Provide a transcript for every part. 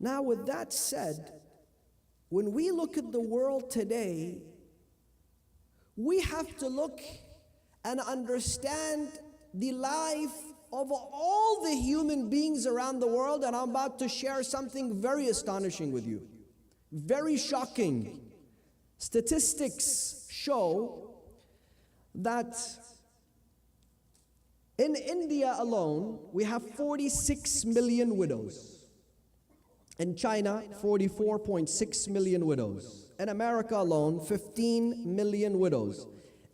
Now, with that said, when we look at the world today, we have to look and understand the life of all the human beings around the world, and I'm about to share something very astonishing with you. Very shocking. Statistics show that in India alone, we have 46 million widows. In China, 44.6 million widows. In America alone, 15 million widows.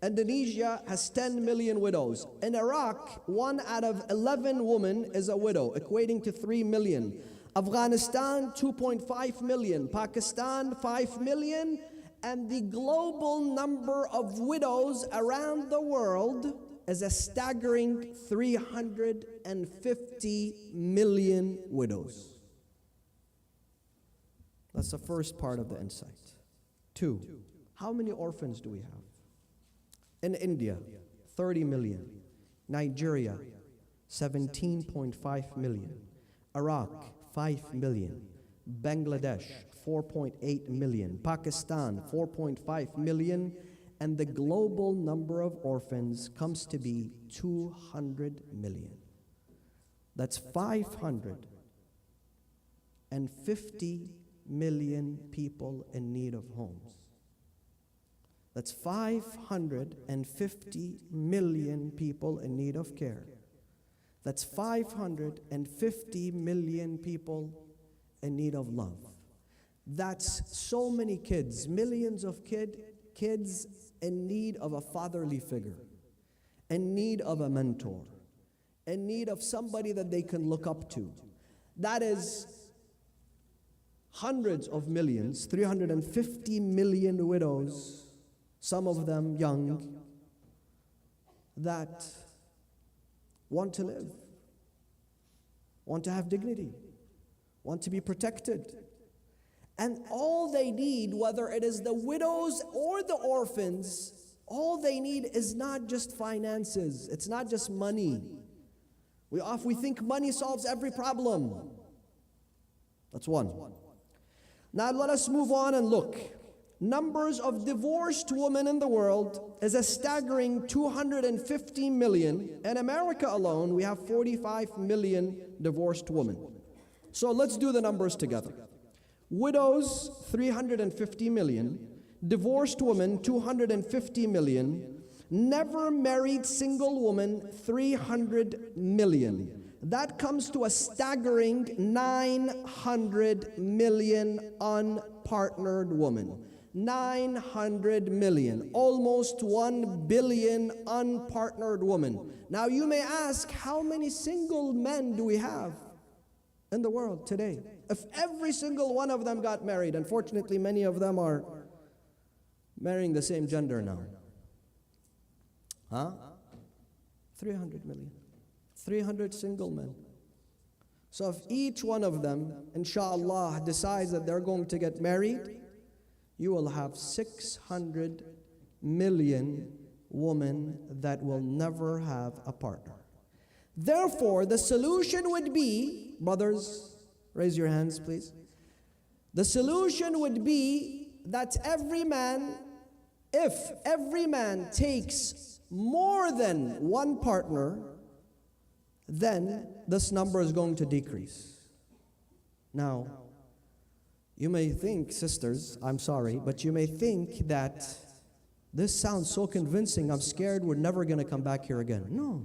Indonesia has 10 million widows. In Iraq, 1 out of 11 women is a widow, equating to 3 million. Afghanistan, 2.5 million. Pakistan, 5 million. And the global number of widows around the world is a staggering 350 million widows. That's the first part of the insight. 2, how many orphans do we have? In India, 30 million. Nigeria, 17.5 million. Iraq, 5 million. Bangladesh, 4.8 million. Pakistan, 4.5 million. And the global number of orphans comes to be 200 million. That's 550 million people in need of homes. That's 550 million people in need of care. That's 550 million people in need of love. That's so many kids, millions of kids in need of a fatherly figure, in need of a mentor, in need of somebody that they can look up to. That is hundreds of millions, 350 million widows, some of them young, that want to live, want to have dignity, want to be protected. And all they need, whether it is the widows or the orphans, all they need is not just finances. It's not just money. We think money solves every problem. That's one. Now let us move on and look. Numbers of divorced women in the world is a staggering 250 million. In America alone, we have 45 million divorced women. So let's do the numbers together. Widows, 350 million. Divorced women, 250 million. Never married single woman, 300 million. That comes to a staggering 900 million unpartnered women. 900 million, almost 1 billion unpartnered women. Now you may ask, how many single men do we have in the world today? If every single one of them got married, unfortunately many of them are marrying the same gender now. 300 million. 300 single men. So if each one of them, inshallah, decides that they're going to get married, you will have 600 million women that will never have a partner. Therefore, the solution would be, brothers, raise your hands, please. The solution would be that if every man takes more than one partner, then this number is going to decrease. Now, you may think, sisters, I'm sorry, but you may think that this sounds so convincing, I'm scared we're never going to come back here again. No.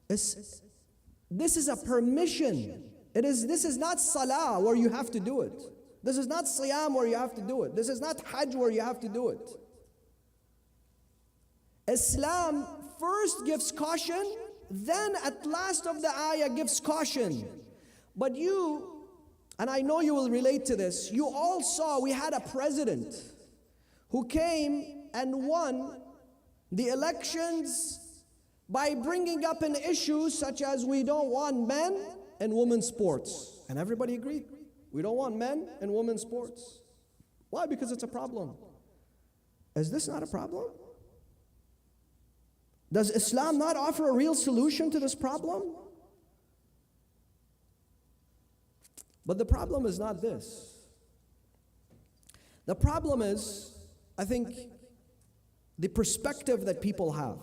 This is a permission. This is not salah where you have to do it. This is not siyam where you have to do it. This is not hajj where you have to do it. Islam first gives caution, then at last of the ayah gives caution. But you, and I know you will relate to this, you all saw we had a president who came and won the elections by bringing up an issue such as we don't want men in women's sports. And everybody agreed. We don't want men in women's sports. Why? Because it's a problem. Is this not a problem? Does Islam not offer a real solution to this problem? But the problem is not this. The problem is, I think, the perspective that people have.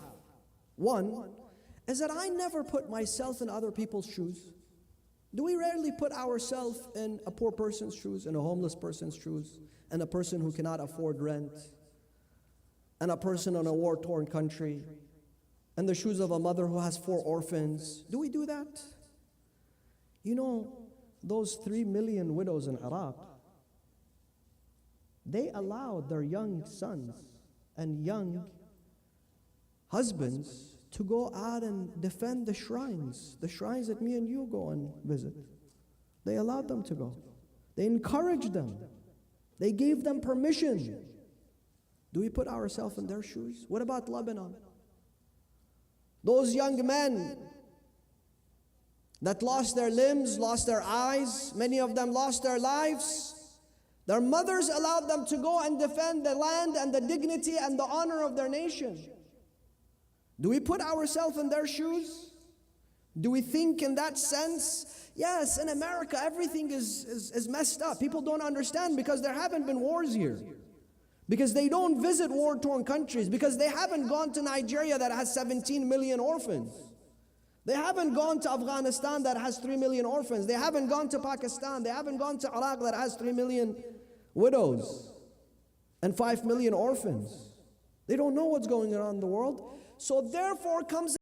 One is that I never put myself in other people's shoes. Do we rarely put ourselves in a poor person's shoes, in a homeless person's shoes, and a person who cannot afford rent, and a person in a war-torn country, and the shoes of a mother who has 4 orphans? Do we do that? You know, those 3 million widows in Iraq, they allowed their young sons and young husbands to go out and defend the shrines that me and you go and visit. They allowed them to go. They encouraged them. They gave them permission. Do we put ourselves in their shoes? What about Lebanon? Those young men that lost their limbs, lost their eyes, many of them lost their lives. Their mothers allowed them to go and defend the land and the dignity and the honor of their nation. Do we put ourselves in their shoes? Do we think in that sense? Yes, in America, everything is messed up. People don't understand because there haven't been wars here. Because they don't visit war-torn countries. Because they haven't gone to Nigeria that has 17 million orphans. They haven't gone to Afghanistan that has 3 million orphans. They haven't gone to Pakistan. They haven't gone to Iraq that has 3 million widows and 5 million orphans. They don't know what's going on in the world. So therefore comes